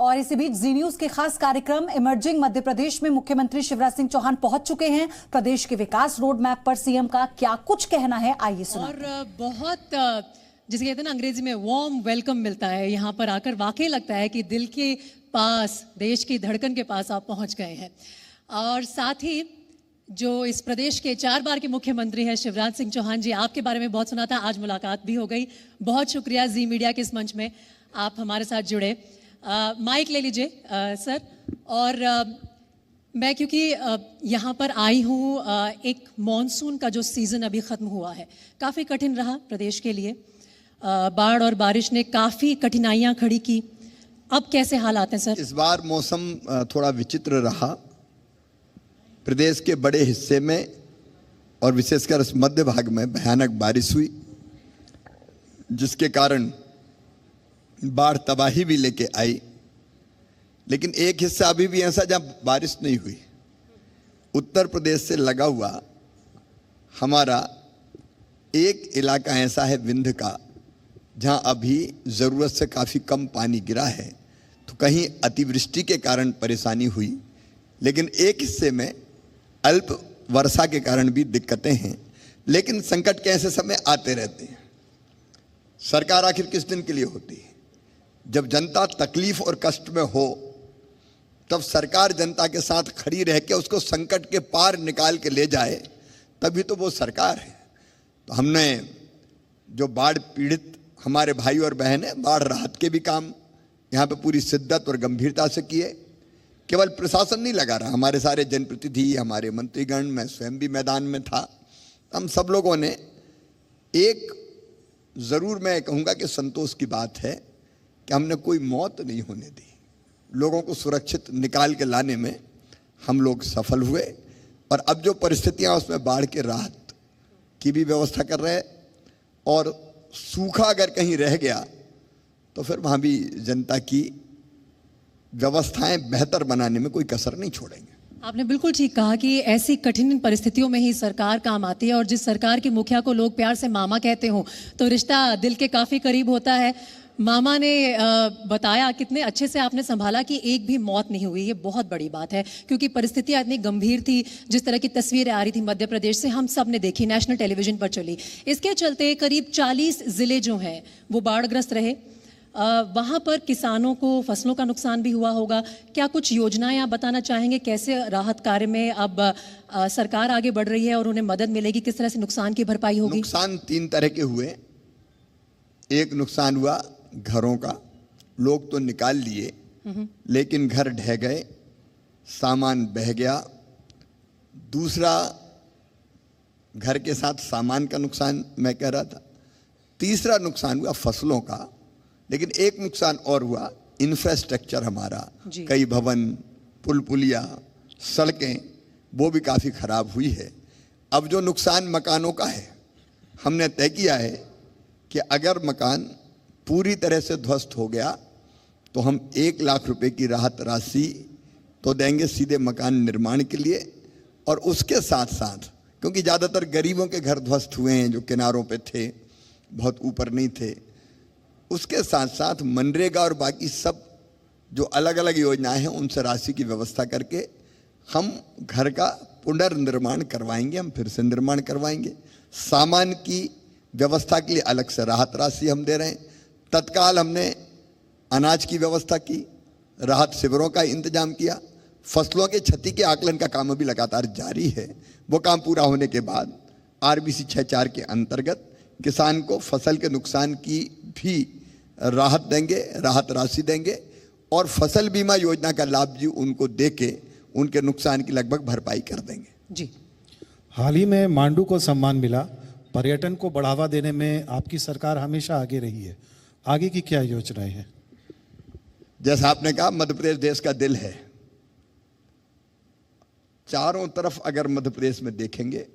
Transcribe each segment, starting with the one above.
और इसी बीच जी न्यूज के खास कार्यक्रम इमर्जिंग मध्य प्रदेश में मुख्यमंत्री शिवराज सिंह चौहान पहुंच चुके हैं। प्रदेश के विकास रोड मैप पर सीएम का क्या कुछ कहना है, आइए सुनाते हैं। और बहुत जिसे कहते हैं ना अंग्रेजी में वार्म वेलकम मिलता है यहाँ पर आकर। वाकई लगता है कि दिल के पास, देश की धड़कन के पास आप पहुंच गए हैं। और साथ ही जो इस प्रदेश के 4 बार के मुख्यमंत्री हैं शिवराज सिंह चौहान जी, आपके बारे में बहुत सुना था, आज मुलाकात भी हो गई। बहुत शुक्रिया जी मीडिया के इस मंच में आप हमारे साथ जुड़े। माइक ले लीजिए सर। और मैं क्योंकि यहाँ पर आई हूँ, एक मॉनसून का जो सीज़न अभी ख़त्म हुआ है, काफ़ी कठिन रहा प्रदेश के लिए। बाढ़ और बारिश ने काफ़ी कठिनाइयाँ खड़ी की। अब कैसे हालात हैं सर? इस बार मौसम थोड़ा विचित्र रहा। प्रदेश के बड़े हिस्से में और विशेषकर मध्य भाग में भयानक बारिश हुई, जिसके कारण बाढ़ तबाही भी लेके आई। लेकिन एक हिस्सा अभी भी ऐसा जहां बारिश नहीं हुई, उत्तर प्रदेश से लगा हुआ हमारा एक इलाका ऐसा है विंध्य का, जहां अभी ज़रूरत से काफ़ी कम पानी गिरा है। तो कहीं अतिवृष्टि के कारण परेशानी हुई, लेकिन एक हिस्से में अल्प वर्षा के कारण भी दिक्कतें हैं। लेकिन संकट के ऐसे समय आते रहते हैं। सरकार आखिर किस दिन के लिए होती है? जब जनता तकलीफ और कष्ट में हो, तब सरकार जनता के साथ खड़ी रह के उसको संकट के पार निकाल के ले जाए, तभी तो वो सरकार है। तो हमने जो बाढ़ पीड़ित हमारे भाई और बहन हैं, बाढ़ राहत के भी काम यहाँ पे पूरी शिद्दत और गंभीरता से किए। केवल प्रशासन नहीं लगा रहा, हमारे सारे जनप्रतिनिधि, हमारे मंत्रीगण, मैं स्वयं भी मैदान में था। हम सब लोगों ने एक ज़रूर मैं कहूँगा कि संतोष की बात है कि हमने कोई मौत नहीं होने दी। लोगों को सुरक्षित निकाल के लाने में हम लोग सफल हुए। और अब जो परिस्थितियां उसमें बाढ़ के राहत की भी व्यवस्था कर रहे हैं, और सूखा अगर कहीं रह गया तो फिर वहाँ भी जनता की व्यवस्थाएं बेहतर बनाने में कोई कसर नहीं छोड़ेंगे। आपने बिल्कुल ठीक कहा कि ऐसी कठिन परिस्थितियों में ही सरकार काम आती है। और जिस सरकार के मुखिया को लोग प्यार से मामा कहते हो, तो रिश्ता दिल के काफ़ी करीब होता है। मामा ने बताया, कितने अच्छे से आपने संभाला कि एक भी मौत नहीं हुई। ये बहुत बड़ी बात है, क्योंकि परिस्थितियां इतनी गंभीर थी। जिस तरह की तस्वीरें आ रही थी मध्य प्रदेश से, हम सब ने देखी, नेशनल टेलीविजन पर चली। इसके चलते करीब 40 ज़िले जो हैं वो बाढ़ग्रस्त रहे। वहाँ पर किसानों को फसलों का नुकसान भी हुआ होगा। क्या कुछ योजनाएं आप बताना चाहेंगे, कैसे राहत कार्य में अब सरकार आगे बढ़ रही है और उन्हें मदद मिलेगी? किस तरह से नुकसान की भरपाई होगी? नुकसान 3 तरह के हुए। एक नुकसान हुआ घरों का, लोग तो निकाल लिए लेकिन घर ढह गए, सामान बह गया। दूसरा, घर के साथ सामान का नुकसान मैं कह रहा था। तीसरा नुकसान हुआ फसलों का। लेकिन एक नुकसान और हुआ, इंफ्रास्ट्रक्चर हमारा, कई भवन, पुल पुलिया, सड़कें, वो भी काफ़ी खराब हुई है। अब जो नुकसान मकानों का है, हमने तय किया है कि अगर मकान पूरी तरह से ध्वस्त हो गया तो हम 1 लाख रुपए की राहत राशि तो देंगे सीधे मकान निर्माण के लिए। और उसके साथ साथ, क्योंकि ज़्यादातर गरीबों के घर ध्वस्त हुए हैं जो किनारों पे थे, बहुत ऊपर नहीं थे, उसके साथ साथ मनरेगा और बाकी सब जो अलग अलग योजनाएं हैं, उनसे राशि की व्यवस्था करके हम घर का पुनर्निर्माण करवाएंगे। हम फिर से निर्माण करवाएंगे। सामान की व्यवस्था के लिए अलग से राहत राशि हम दे रहे हैं। तत्काल हमने अनाज की व्यवस्था की, राहत शिविरों का इंतजाम किया। फसलों के क्षति के आकलन का काम अभी लगातार जारी है। वो काम पूरा होने के बाद RBC 6-4 के अंतर्गत किसान को फसल के नुकसान की भी राहत देंगे, राहत राशि देंगे। और फसल बीमा योजना का लाभ भी उनको देके उनके नुकसान की लगभग भरपाई कर देंगे। जी, हाल ही में मांडू को सम्मान मिला। पर्यटन को बढ़ावा देने में आपकी सरकार हमेशा आगे रही है। आगे की क्या योजनाएं हैं? जैसा आपने कहा, मध्य प्रदेश देश का दिल है। चारों तरफ अगर मध्य प्रदेश में देखेंगे,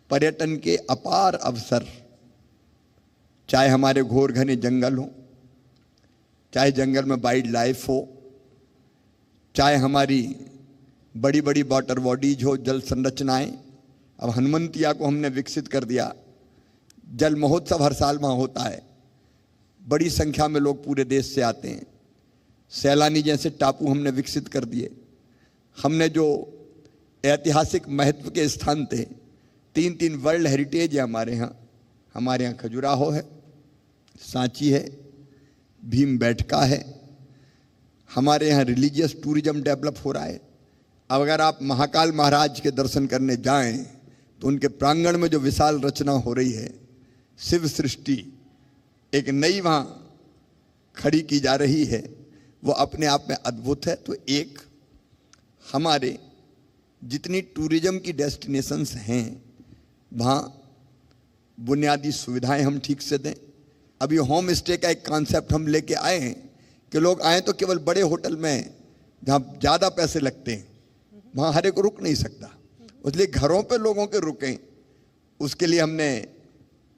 पर्यटन के अपार अवसर, चाहे हमारे घोर घने जंगल हो, चाहे जंगल में वाइल्ड लाइफ हो, चाहे हमारी बड़ी बड़ी वाटर बॉडीज हो, जल संरचनाएं। अब हनुमंतिया को हमने विकसित कर दिया। जल महोत्सव हर साल वहाँ होता है, बड़ी संख्या में लोग पूरे देश से आते हैं। सैलानी जैसे टापू हमने विकसित कर दिए। हमने जो ऐतिहासिक महत्व के स्थान थे, 3 वर्ल्ड हेरिटेज है हमारे यहाँ खजुराहो है, सांची है, भीमबेटका है। हमारे यहाँ रिलीजियस टूरिज्म डेवलप हो रहा है। अब अगर आप महाकाल महाराज के दर्शन करने जाएं तो उनके प्रांगण में जो विशाल रचना हो रही है, शिव सृष्टि एक नई वहाँ खड़ी की जा रही है, वो अपने आप में अद्भुत है। तो एक हमारे जितनी टूरिज्म की डेस्टिनेशंस हैं वहाँ बुनियादी सुविधाएं हम ठीक से दें। अभी होम स्टे का एक कॉन्सेप्ट हम लेके आए हैं कि लोग आए तो केवल बड़े होटल में जहाँ ज़्यादा पैसे लगते हैं वहाँ हर एक रुक नहीं सकता, इसलिए घरों पे लोगों के रुकें। उसके लिए हमने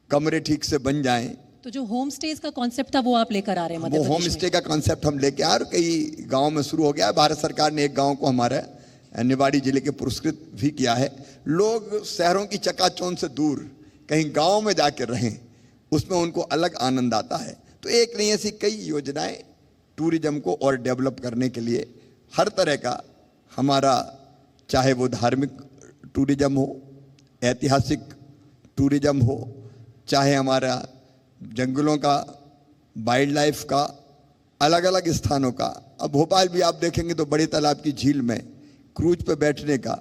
कमरे ठीक से बन जाएं। तो जो होम स्टेज का कॉन्सेप्ट था वो आप लेकर आ रहे हैं मध्य वो प्रदेश होम में? स्टे का कॉन्सेप्ट हम लेके आए और कई गाँव में शुरू हो गया है। भारत सरकार ने एक गाँव को हमारे निवाड़ी जिले के पुरस्कृत भी किया है। लोग शहरों की चकाचौंध से दूर कहीं गाँव में जाकर रहें, उसमें उनको अलग आनंद आता है। तो एक नहीं, ऐसी कई योजनाएं टूरिज्म को और डेवलप करने के लिए हर तरह का हमारा, चाहे वो धार्मिक टूरिज्म हो, ऐतिहासिक टूरिज्म हो, चाहे हमारा जंगलों का, वाइल्ड लाइफ का, अलग अलग स्थानों का। अब भोपाल भी आप देखेंगे तो बड़े तालाब की झील में क्रूज पे बैठने का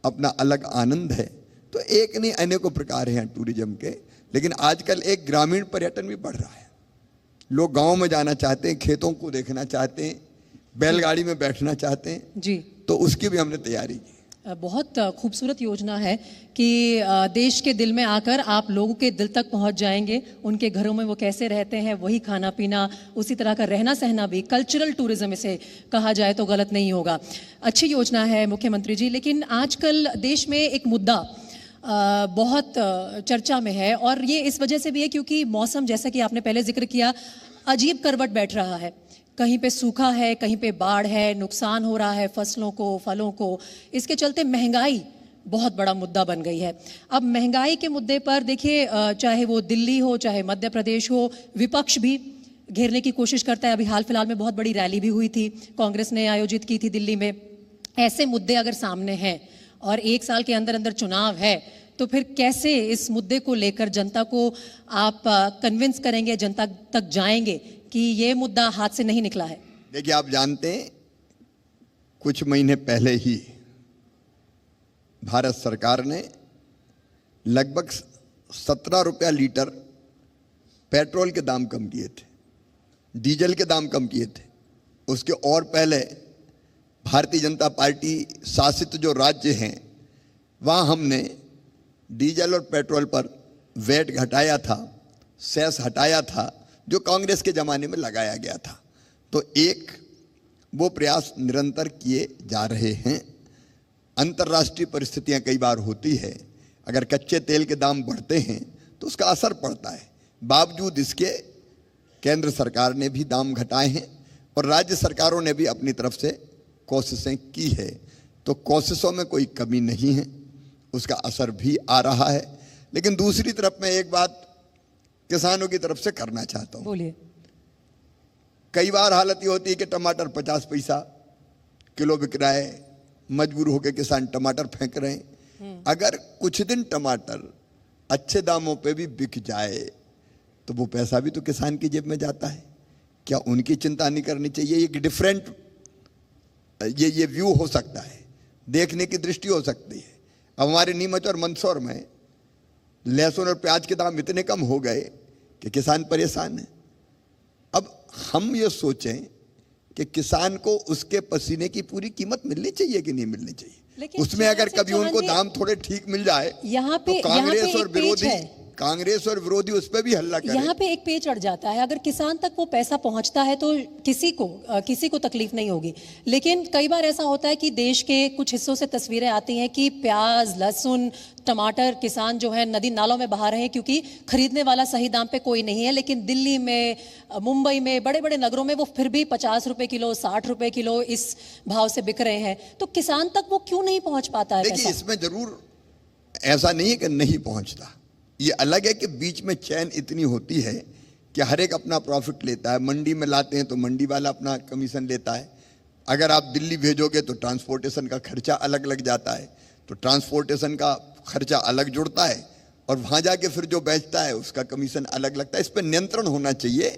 अपना अलग आनंद है। तो एक नहीं, अनेकों प्रकार हैं टूरिज्म के। लेकिन आजकल एक ग्रामीण पर्यटन भी बढ़ रहा है। लोग गांव में जाना चाहते हैं, खेतों को देखना चाहते हैं, बैलगाड़ी में बैठना चाहते हैं जी। तो उसकी भी हमने तैयारी की। बहुत खूबसूरत योजना है कि देश के दिल में आकर आप लोगों के दिल तक पहुंच जाएंगे। उनके घरों में वो कैसे रहते हैं, वही खाना पीना, उसी तरह का रहना सहना भी, कल्चरल टूरिज्म इसे कहा जाए तो गलत नहीं होगा। अच्छी योजना है मुख्यमंत्री जी। लेकिन आजकल देश में एक मुद्दा बहुत चर्चा में है, और ये इस वजह से भी है क्योंकि मौसम, जैसा कि आपने पहले जिक्र किया, अजीब करवट बैठ रहा है। कहीं पे सूखा है, कहीं पे बाढ़ है, नुकसान हो रहा है फसलों को, फलों को। इसके चलते महंगाई बहुत बड़ा मुद्दा बन गई है। अब महंगाई के मुद्दे पर देखिए, चाहे वो दिल्ली हो, चाहे मध्य प्रदेश हो, विपक्ष भी घेरने की कोशिश करता है। अभी हाल फिलहाल में बहुत बड़ी रैली भी हुई थी, कांग्रेस ने आयोजित की थी दिल्ली में। ऐसे मुद्दे अगर सामने हैं और 1 साल के अंदर अंदर चुनाव है, तो फिर कैसे इस मुद्दे को लेकर जनता को आप कन्विंस करेंगे, जनता तक जाएंगे कि ये मुद्दा हाथ से नहीं निकला है? देखिए, आप जानते हैं कुछ महीने पहले ही भारत सरकार ने लगभग 17 रुपया लीटर पेट्रोल के दाम कम किए थे, डीजल के दाम कम किए थे। उसके और पहले भारतीय जनता पार्टी शासित जो राज्य हैं वहाँ हमने डीजल और पेट्रोल पर वैट घटाया था, सेस हटाया था, जो कांग्रेस के ज़माने में लगाया गया था। तो एक वो प्रयास निरंतर किए जा रहे हैं। अंतर्राष्ट्रीय परिस्थितियां कई बार होती है, अगर कच्चे तेल के दाम बढ़ते हैं तो उसका असर पड़ता है। बावजूद इसके केंद्र सरकार ने भी दाम घटाए हैं और राज्य सरकारों ने भी अपनी तरफ से कोशिशें की है। तो कोशिशों में कोई कमी नहीं है, उसका असर भी आ रहा है। लेकिन दूसरी तरफ मैं एक बात किसानों की तरफ से करना चाहता हूं। बोलिए। कई बार हालत ये होती है कि टमाटर 50 पैसा किलो बिक रहा है, मजबूर होकर किसान टमाटर फेंक रहे हैं। अगर कुछ दिन टमाटर अच्छे दामों पे भी बिक जाए तो वो पैसा भी तो किसान की जेब में जाता है। क्या उनकी चिंता नहीं करनी चाहिए? एक डिफरेंट ये व्यू हो सकता है, देखने की दृष्टि हो सकती है। अब हमारे नीमच और मंदसौर में लहसुन और प्याज के दाम इतने कम हो गए कि किसान परेशान है। अब हम ये सोचें कि किसान को उसके पसीने की पूरी कीमत मिलनी चाहिए कि नहीं मिलनी चाहिए। उसमें अगर कभी उनको दाम थोड़े ठीक मिल जाए तो कांग्रेस और विरोधी उस पर भी हल्ला करें। यहाँ पे एक पेच अड़ जाता है। अगर किसान तक वो पैसा पहुंचता है तो किसी को तकलीफ नहीं होगी। लेकिन कई बार ऐसा होता है कि देश के कुछ हिस्सों से तस्वीरें आती हैं कि प्याज, लहसुन, टमाटर किसान जो है नदी नालों में बहा रहे हैं क्योंकि खरीदने वाला सही दाम पे कोई नहीं है। लेकिन दिल्ली में, मुंबई में, बड़े बड़े नगरों में वो फिर भी 50 रुपए किलो, 60 रुपए किलो इस भाव से बिक रहे हैं। तो किसान तक वो क्यों नहीं पहुंच पाता है? देखिए, इसमें जरूर ऐसा नहीं है कि नहीं पहुंचता। ये अलग है कि बीच में चैन इतनी होती है कि हर एक अपना प्रॉफिट लेता है। मंडी में लाते हैं तो मंडी वाला अपना कमीशन लेता है। अगर आप दिल्ली भेजोगे तो ट्रांसपोर्टेशन का खर्चा अलग लग जाता है, तो ट्रांसपोर्टेशन का खर्चा अलग जुड़ता है और वहाँ जाके फिर जो बेचता है उसका कमीशन अलग लगता है। इस पर नियंत्रण होना चाहिए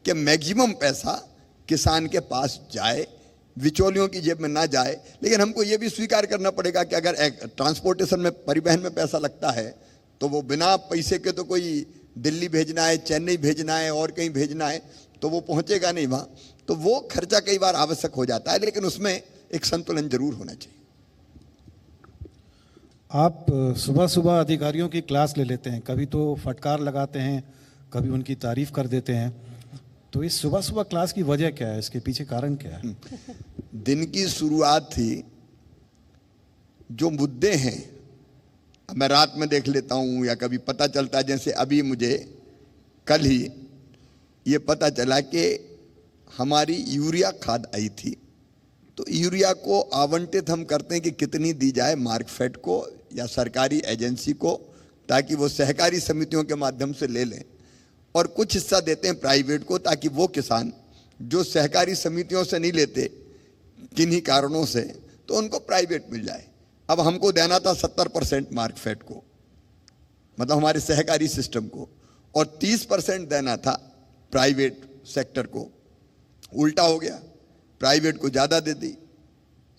कि मैक्सिमम पैसा किसान के पास जाए, बिचौलियों की जेब में ना जाए। लेकिन हमको ये भी स्वीकार करना पड़ेगा कि अगर ट्रांसपोर्टेशन में, परिवहन में पैसा लगता है तो वो बिना पैसे के तो कोई दिल्ली भेजना है, चेन्नई भेजना है और कहीं भेजना है तो वो पहुंचेगा नहीं वहाँ। तो वो खर्चा कई बार आवश्यक हो जाता है, लेकिन उसमें एक संतुलन जरूर होना चाहिए। आप सुबह सुबह अधिकारियों की क्लास ले लेते हैं, कभी तो फटकार लगाते हैं, कभी उनकी तारीफ कर देते हैं। तो इस सुबह सुबह क्लास की वजह क्या है, इसके पीछे कारण क्या है? दिन की शुरुआत थी, जो मुद्दे हैं मैं रात में देख लेता हूँ या कभी पता चलता है। जैसे अभी मुझे कल ही ये पता चला कि हमारी यूरिया खाद आई थी, तो यूरिया को आवंटित हम करते हैं कि कितनी दी जाए मार्कफेड को या सरकारी एजेंसी को, ताकि वो सहकारी समितियों के माध्यम से ले लें, और कुछ हिस्सा देते हैं प्राइवेट को ताकि वो किसान जो सहकारी समितियों से नहीं लेते किन्हीं कारणों से, तो उनको प्राइवेट मिल जाए। अब हमको देना था 70% मार्कफेड को, मतलब हमारे सहकारी सिस्टम को, और 30% देना था प्राइवेट सेक्टर को। उल्टा हो गया, प्राइवेट को ज़्यादा दे दी,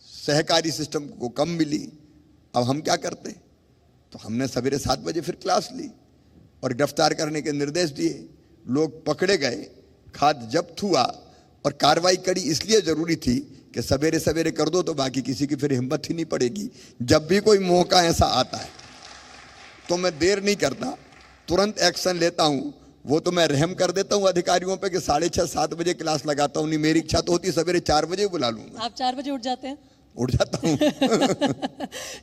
सहकारी सिस्टम को कम मिली। अब हम क्या करते? तो हमने सवेरे 7 बजे फिर क्लास ली और गिरफ्तार करने के निर्देश दिए। लोग पकड़े गए, खाद जब्त हुआ, और कार्रवाई कड़ी इसलिए जरूरी थी कि सवेरे सवेरे कर दो तो बाकी किसी की फिर हिम्मत ही नहीं पड़ेगी। जब भी कोई मौका ऐसा आता है तो मैं देर नहीं करता, तुरंत एक्शन लेता हूँ। वो तो मैं रहम कर देता हूँ अधिकारियों पे कि 6:30-7 बजे क्लास लगाता हूँ। नहीं, मेरी इच्छा तो होती सवेरे 4 बजे बुला लूंगा। आप 4 बजे उठ जाते हैं? उठ जाता हूँ।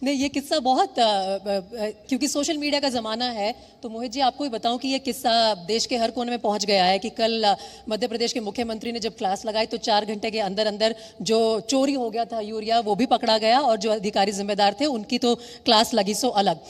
नहीं, ये किस्सा बहुत क्योंकि सोशल मीडिया का ज़माना है, तो मोहित जी आपको ही बताऊं कि ये किस्सा देश के हर कोने में पहुंच गया है कि कल मध्य प्रदेश के मुख्यमंत्री ने जब क्लास लगाई तो 4 घंटे के अंदर अंदर जो चोरी हो गया था यूरिया वो भी पकड़ा गया, और जो अधिकारी जिम्मेदार थे उनकी तो क्लास लगी सो अलग।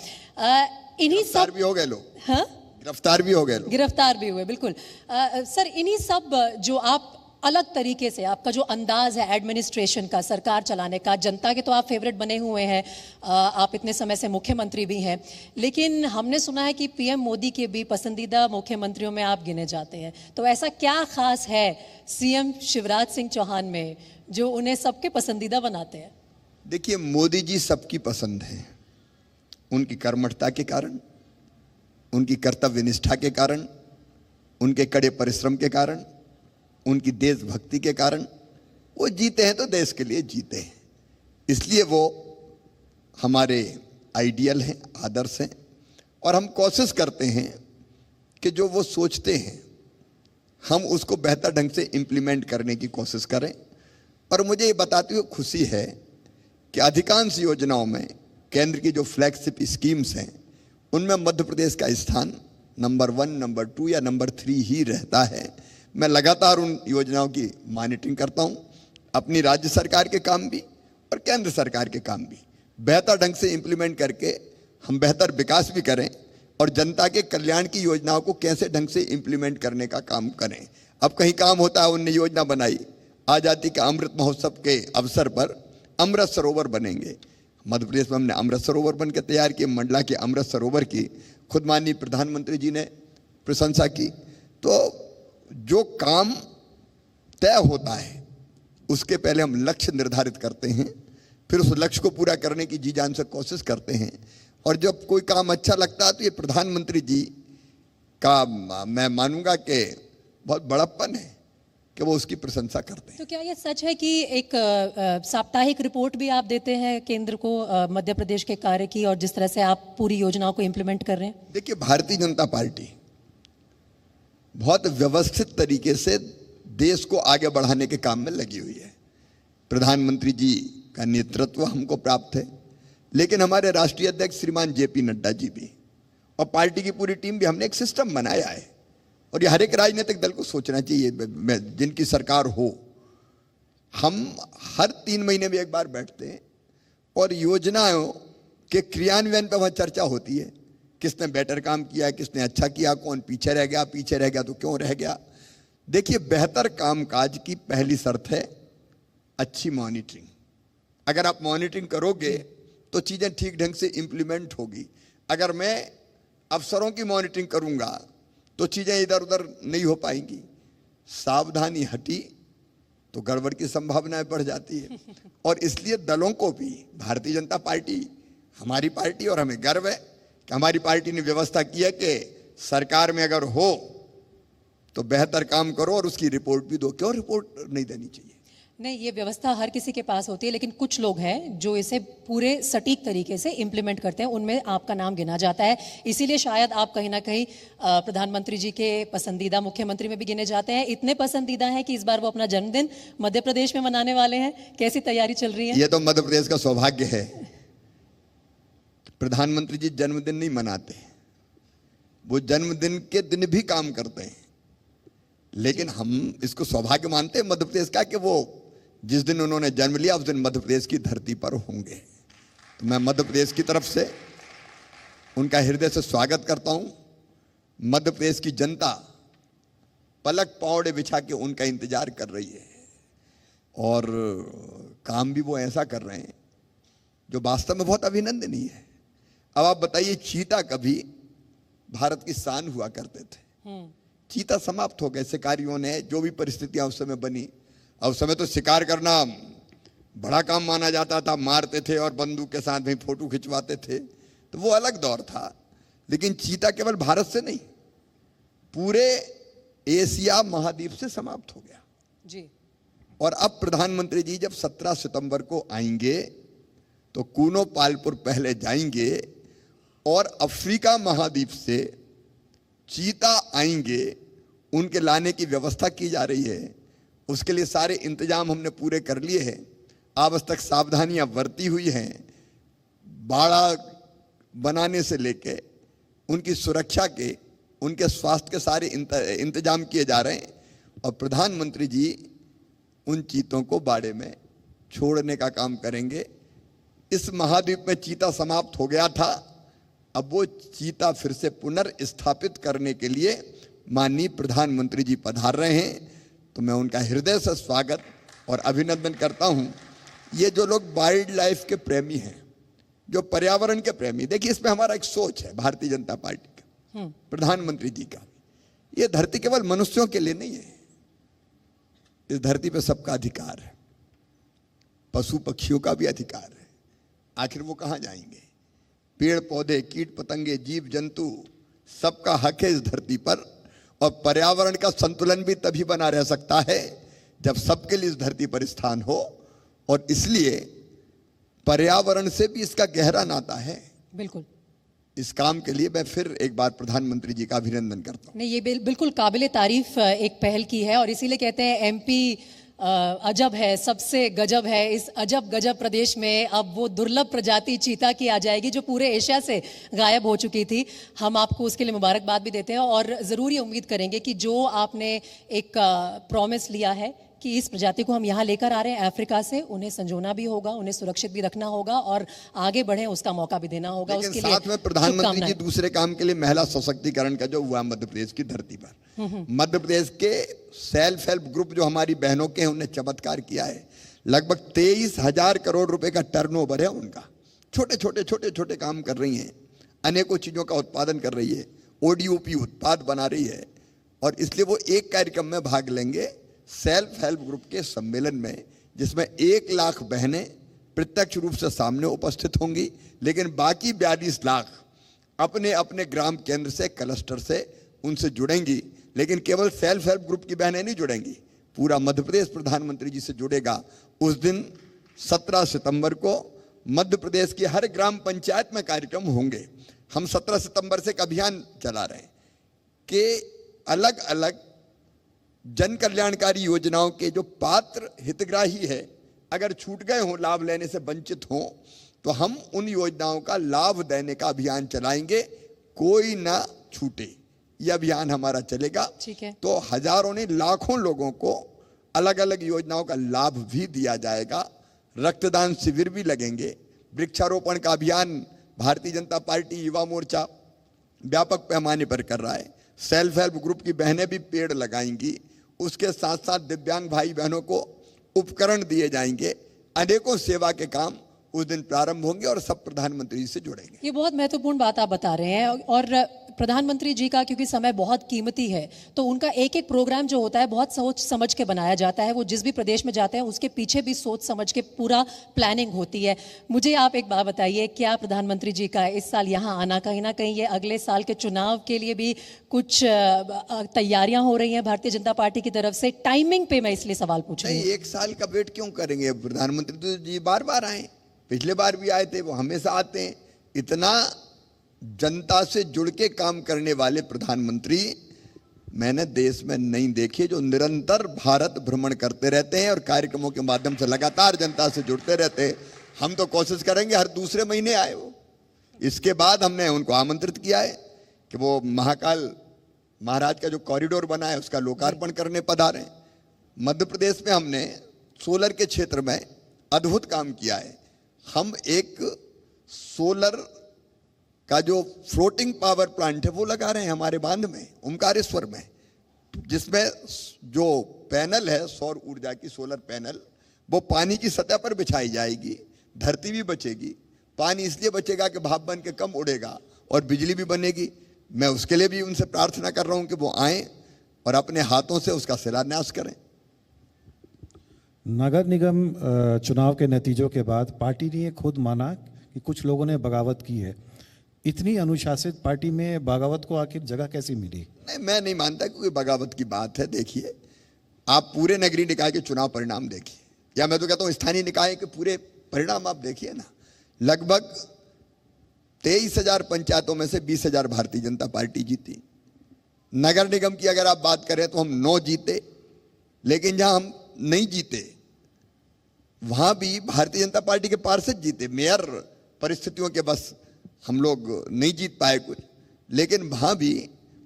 इन्हीं सब भी हो गए लोग, हाँ, गिरफ्तार भी हो गए लोग, गिरफ्तार भी हुए, बिल्कुल। सर, इन्हीं सब जो आप अलग तरीके से, आपका जो अंदाज है एडमिनिस्ट्रेशन का, सरकार चलाने का, जनता के तो आप फेवरेट बने हुए हैं, आप इतने समय से मुख्यमंत्री भी हैं, लेकिन हमने सुना है कि पीएम मोदी के भी पसंदीदा मुख्यमंत्रियों में आप गिने जाते हैं। तो ऐसा क्या खास है सीएम शिवराज सिंह चौहान में जो उन्हें सबके पसंदीदा बनाते हैं? देखिए, मोदी जी सबकी पसंद है, उनकी कर्मठता के कारण, उनकी कर्तव्य निष्ठा के कारण, उनके कड़े परिश्रम के कारण, उनकी देशभक्ति के कारण। वो जीते हैं तो देश के लिए जीते हैं, इसलिए वो हमारे आइडियल हैं, आदर्श हैं। और हम कोशिश करते हैं कि जो वो सोचते हैं हम उसको बेहतर ढंग से इम्प्लीमेंट करने की कोशिश करें। और मुझे ये बताते हुए खुशी है कि अधिकांश योजनाओं में केंद्र की जो फ्लैगशिप स्कीम्स हैं उनमें मध्य प्रदेश का स्थान नंबर 1, नंबर 2 या नंबर 3 ही रहता है। मैं लगातार उन योजनाओं की मॉनिटरिंग करता हूं, अपनी राज्य सरकार के काम भी और केंद्र सरकार के काम भी बेहतर ढंग से इंप्लीमेंट करके हम बेहतर विकास भी करें और जनता के कल्याण की योजनाओं को कैसे ढंग से इंप्लीमेंट करने का काम करें। अब कहीं काम होता है, उनने योजना बनाई, आज़ादी का अमृत महोत्सव के अवसर पर अमृत सरोवर बनेंगे। मध्य प्रदेश में हमने अमृत सरोवर बन के तैयार किए, मंडला के अमृत सरोवर की खुद माननीय प्रधानमंत्री जी ने प्रशंसा की। तो जो काम तय होता है उसके पहले हम लक्ष्य निर्धारित करते हैं, फिर उस लक्ष्य को पूरा करने की जी जान से कोशिश करते हैं। और जब कोई काम अच्छा लगता है तो ये प्रधानमंत्री जी का मैं मानूंगा कि बहुत बड़प्पन है कि वो उसकी प्रशंसा करते हैं। तो क्या ये सच है कि एक साप्ताहिक रिपोर्ट भी आप देते हैं केंद्र को मध्य प्रदेश के कार्य की और जिस तरह से आप पूरी योजनाओं को इम्प्लीमेंट कर रहे हैं? देखिए, भारतीय जनता पार्टी बहुत व्यवस्थित तरीके से देश को आगे बढ़ाने के काम में लगी हुई है। प्रधानमंत्री जी का नेतृत्व हमको प्राप्त है, लेकिन हमारे राष्ट्रीय अध्यक्ष श्रीमान जेपी नड्डा जी भी और पार्टी की पूरी टीम भी, हमने एक सिस्टम बनाया है। और ये हर एक राजनीतिक दल को सोचना चाहिए, जिनकी सरकार हो, हम हर 3 महीने में एक बार बैठते हैं और योजनाओं के क्रियान्वयन पर वहाँ चर्चा होती है किसने बेटर काम किया, किसने अच्छा किया, कौन पीछे रह गया, पीछे रह गया तो क्यों रह गया। देखिए, बेहतर कामकाज की पहली शर्त है अच्छी मॉनिटरिंग। अगर आप मॉनिटरिंग करोगे तो चीजें ठीक ढंग से इंप्लीमेंट होगी। अगर मैं अफसरों की मॉनिटरिंग करूंगा तो चीजें इधर उधर नहीं हो पाएंगी। सावधानी हटी तो गड़बड़ की संभावनाएं बढ़ जाती है। और इसलिए दलों को भी, भारतीय जनता पार्टी हमारी पार्टी, और हमें गर्व है कि हमारी पार्टी ने व्यवस्था की है कि सरकार में अगर हो तो बेहतर काम करो और उसकी रिपोर्ट भी दो। क्यों रिपोर्ट नहीं देनी चाहिए? नहीं, ये व्यवस्था हर किसी के पास होती है, लेकिन कुछ लोग हैं जो इसे पूरे सटीक तरीके से इम्प्लीमेंट करते हैं, उनमें आपका नाम गिना जाता है। इसीलिए शायद आप कहीं ना कहीं प्रधानमंत्री जी के पसंदीदा मुख्यमंत्री में भी गिने जाते हैं। इतने पसंदीदा हैं कि इस बार वो अपना जन्मदिन मध्य प्रदेश में मनाने वाले हैं। कैसी तैयारी चल रही है? ये तो मध्य प्रदेश का सौभाग्य है। प्रधानमंत्री जी जन्मदिन नहीं मनाते, वो जन्मदिन के दिन भी काम करते हैं। लेकिन हम इसको सौभाग्य मानते हैं मध्य प्रदेश का कि वो जिस दिन उन्होंने जन्म लिया उस दिन मध्य प्रदेश की धरती पर होंगे। तो मैं मध्य प्रदेश की तरफ से उनका हृदय से स्वागत करता हूं। मध्य प्रदेश की जनता पलक पौड़े बिछा के उनका इंतजार कर रही है, और काम भी वो ऐसा कर रहे हैं जो वास्तव में बहुत अभिनंदनीय है। अब आप बताइए, चीता कभी भारत की शान हुआ करते थे, चीता समाप्त हो गए। शिकारियों ने जो भी परिस्थितियां उस समय बनी, और उस समय तो शिकार करना बड़ा काम माना जाता था, मारते थे और बंदूक के साथ भी फोटो खिंचवाते थे, तो वो अलग दौर था। लेकिन चीता केवल भारत से नहीं, पूरे एशिया महाद्वीप से समाप्त हो गया जी। और अब प्रधानमंत्री जी जब 17 सितंबर को आएंगे तो कूनो पालपुर पहले जाएंगे और अफ्रीका महाद्वीप से चीता आएंगे, उनके लाने की व्यवस्था की जा रही है। उसके लिए सारे इंतजाम हमने पूरे कर लिए हैं। आवश्यक सावधानियां बरती हुई हैं। बाड़ा बनाने से लेके उनकी सुरक्षा के, उनके स्वास्थ्य के सारे इंतजाम किए जा रहे हैं। और प्रधानमंत्री जी उन चीतों को बाड़े में छोड़ने का काम करेंगे। इस महाद्वीप में चीता समाप्त हो गया था, अब वो चीता फिर से पुनर्स्थापित करने के लिए माननीय प्रधानमंत्री जी पधार रहे हैं। तो मैं उनका हृदय से स्वागत और अभिनंदन करता हूं। ये जो लोग वाइल्ड लाइफ के प्रेमी हैं, जो पर्यावरण के प्रेमी, देखिए इसमें हमारा एक सोच है भारतीय जनता पार्टी का, प्रधानमंत्री जी का। ये धरती केवल मनुष्यों के लिए नहीं है, इस धरती पे सबका अधिकार है, पशु पक्षियों का भी अधिकार है। आखिर वो कहां जाएंगे? पेड़ पौधे, कीट पतंगे, जीव जंतु, सबका हक है इस धरती पर। और पर्यावरण का संतुलन भी तभी बना रह सकता है जब सबके लिए इस धरती पर स्थान हो। और इसलिए पर्यावरण से भी इसका गहरा नाता है। बिल्कुल। इस काम के लिए मैं फिर एक बार प्रधानमंत्री जी का अभिनंदन करता हूं। नहीं, ये बिल्कुल काबिले तारीफ एक पहल की है, और इसीलिए कहते हैं एमपी अजब है, सबसे गजब है। इस अजब गजब प्रदेश में अब वो दुर्लभ प्रजाति चीता की आ जाएगी जो पूरे एशिया से गायब हो चुकी थी। हम आपको उसके लिए मुबारकबाद भी देते हैं, और ज़रूर ये उम्मीद करेंगे कि जो आपने एक प्रॉमिस लिया है कि इस प्रजाति को हम यहाँ लेकर आ रहे हैं अफ्रीका से, उन्हें संजोना भी होगा, उन्हें सुरक्षित भी रखना होगा, और आगे बढ़े उसका मौका भी देना होगा। लेकिन उसके साथ लिए में प्रधानमंत्री जी दूसरे काम के लिए महिला सशक्तिकरण का जो हुआ मध्य प्रदेश की धरती पर, मध्य प्रदेश के सेल्फ हेल्प ग्रुप जो हमारी बहनों के हैं, उन्हें चमत्कार किया है। लगभग 23,000 करोड़ रुपए का टर्नओवर है उनका। छोटे छोटे काम कर रही हैं, अनेकों चीजों का उत्पादन कर रही है, ओडीओपी उत्पाद बना रही है। और इसलिए वो एक कार्यक्रम में भाग लेंगे सेल्फ हेल्प ग्रुप के सम्मेलन में, जिसमें 1 लाख बहनें प्रत्यक्ष रूप से सामने उपस्थित होंगी। लेकिन बाकी 42 लाख अपने अपने ग्राम केंद्र से, क्लस्टर से उनसे जुड़ेंगी। लेकिन केवल सेल्फ हेल्प ग्रुप की बहनें नहीं जुड़ेंगी, पूरा मध्य प्रदेश प्रधानमंत्री जी से जुड़ेगा। उस दिन 17 सितंबर को मध्य प्रदेश की हर ग्राम पंचायत में कार्यक्रम होंगे। हम 17 सितंबर से एक अभियान चला रहे हैं कि अलग अलग जन कल्याणकारी योजनाओं के जो पात्र हितग्राही है, अगर छूट गए हों, लाभ लेने से वंचित हों, तो हम उन योजनाओं का लाभ देने का अभियान चलाएंगे। कोई ना छूटे, यह अभियान हमारा चलेगा। ठीक है। तो हजारों ने, लाखों लोगों को अलग अलग योजनाओं का लाभ भी दिया जाएगा। रक्तदान शिविर भी लगेंगे। वृक्षारोपण का अभियान भारतीय जनता पार्टी, युवा मोर्चा व्यापक पैमाने पर कर रहा है। सेल्फ हेल्प ग्रुप की बहनें भी पेड़ लगाएंगी, उसके साथ साथ दिव्यांग भाई बहनों को उपकरण दिए जाएंगे, अनेकों सेवा के काम उस दिन प्रारंभ होंगे और सब प्रधानमंत्री जी से जुड़ेंगे। ये बहुत महत्वपूर्ण बात आप बता रहे हैं और प्रधानमंत्री जी का क्योंकि समय बहुत कीमती है तो उनका एक एक प्रोग्राम जो होता है बहुत सोच समझ के बनाया जाता है। वो जिस भी प्रदेश में जाते हैं उसके पीछे भी सोच समझ के पूरा प्लानिंग होती है। मुझे आप एक बात बताइए, क्या प्रधानमंत्री जी का इस साल यहाँ आना कहीं ना कहीं ये अगले साल के चुनाव के लिए भी कुछ तैयारियां हो रही हैं भारतीय जनता पार्टी की तरफ से? टाइमिंग पे मैं इसलिए सवाल पूछ रही हूँ। एक साल का वेट क्यों करेंगे? प्रधानमंत्री तो जी बार बार आए, पिछले बार भी आए थे, वो हमेशा आते हैं। इतना जनता से जुड़ के काम करने वाले प्रधानमंत्री मैंने देश में नहीं देखे, जो निरंतर भारत भ्रमण करते रहते हैं और कार्यक्रमों के माध्यम से लगातार जनता से जुड़ते रहते हैं। हम तो कोशिश करेंगे हर दूसरे महीने आए वो। इसके बाद हमने उनको आमंत्रित किया है कि वो महाकाल महाराज का जो कॉरिडोर बना है उसका लोकार्पण करने पधारे। मध्य प्रदेश में हमने सोलर के क्षेत्र में अद्भुत काम किया है। हम एक सोलर का जो फ्लोटिंग पावर प्लांट है वो लगा रहे हैं हमारे बांध में, ओमकारेश्वर में, जिसमें जो पैनल है सौर ऊर्जा की, सोलर पैनल, वो पानी की सतह पर बिछाई जाएगी। धरती भी बचेगी, पानी इसलिए बचेगा कि भाप बन के कम उड़ेगा और बिजली भी बनेगी। मैं उसके लिए भी उनसे प्रार्थना कर रहा हूं कि वो आएं और अपने हाथों से उसका शिलान्यास करें। नगर निगम चुनाव के नतीजों के बाद पार्टी ने खुद माना कि कुछ लोगों ने बगावत की है। इतनी अनुशासित पार्टी में बगावत को आखिर जगह कैसी मिली? नहीं, मैं नहीं मानता कि कोई बगावत की बात है। देखिए, आप पूरे नगरीय निकाय के चुनाव परिणाम देखिए, या मैं तो कहता हूं स्थानीय निकाय के पूरे परिणाम आप देखिए ना। लगभग 23,000 पंचायतों में से 20,000 भारतीय जनता पार्टी जीती। नगर निगम की अगर आप बात करें तो हम 9 जीते, लेकिन जहां हम नहीं जीते वहां भी भारतीय जनता पार्टी के पार्षद जीते। मेयर परिस्थितियों के बस हम लोग नहीं जीत पाए कुछ, लेकिन वहां भी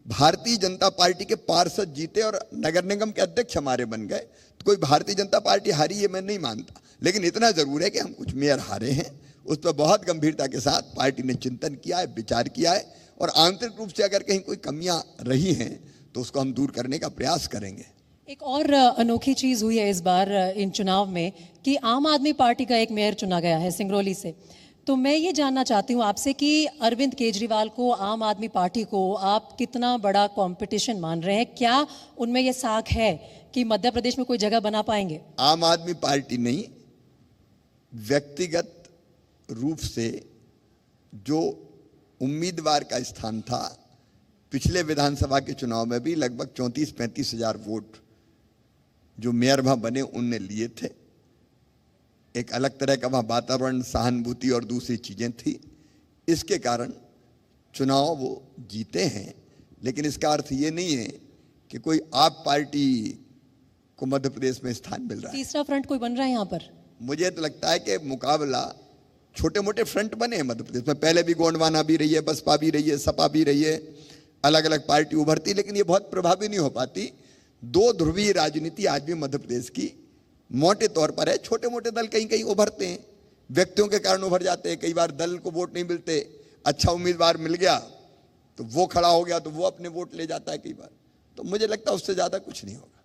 भारतीय जनता पार्टी के पार्षद जीते और नगर निगम के अध्यक्ष हमारे बन गए। तो कोई भारतीय जनता पार्टी हारी है मैं नहीं मानता, लेकिन इतना जरूर है कि हम कुछ मेयर हारे हैं। उस पर बहुत गंभीरता के साथ पार्टी ने चिंतन किया है, विचार किया है, और आंतरिक रूप से अगर कहीं कोई कमियां रही हैं तो उसको हम दूर करने का प्रयास करेंगे। एक और अनोखी चीज हुई है इस बार इन चुनाव में कि आम आदमी पार्टी का एक मेयर चुना गया है सिंगरौली से। तो मैं ये जानना चाहती हूँ आपसे कि अरविंद केजरीवाल को, आम आदमी पार्टी को आप कितना बड़ा कंपटीशन मान रहे हैं? क्या उनमें ये साख है कि मध्य प्रदेश में कोई जगह बना पाएंगे? आम आदमी पार्टी नहीं, व्यक्तिगत रूप से जो उम्मीदवार का स्थान था पिछले विधानसभा के चुनाव में भी लगभग 34-35 हजार वोट जो मेयर वहां बने उनने लिए थे। एक अलग तरह का वहां वातावरण, सहानुभूति और दूसरी चीजें थी। इसके कारण चुनाव वो जीते हैं, लेकिन इसका अर्थ ये नहीं है कि कोई आप पार्टी को मध्य प्रदेश में स्थान मिल रहा है। तीसरा फ्रंट कोई बन रहा है यहाँ पर? मुझे तो लगता है कि मुकाबला, छोटे मोटे फ्रंट बने हैं मध्य प्रदेश में। पहले भी गोंडवाना भी रही है, बसपा भी रही है, सपा भी रही है, अलग अलग पार्टी उभरती, लेकिन ये बहुत प्रभावी नहीं हो पाती। 2 ध्रुवीय राजनीति आज भी मध्य प्रदेश की मोटे तौर पर है। छोटे मोटे दल कहीं कहीं उभरते हैं, व्यक्तियों के कारण उभर जाते हैं। कई बार दल को वोट नहीं मिलते, अच्छा उम्मीदवार मिल गया तो वो खड़ा हो गया तो वो अपने वोट ले जाता है कई बार। तो मुझे लगता है उससे ज्यादा कुछ नहीं होगा।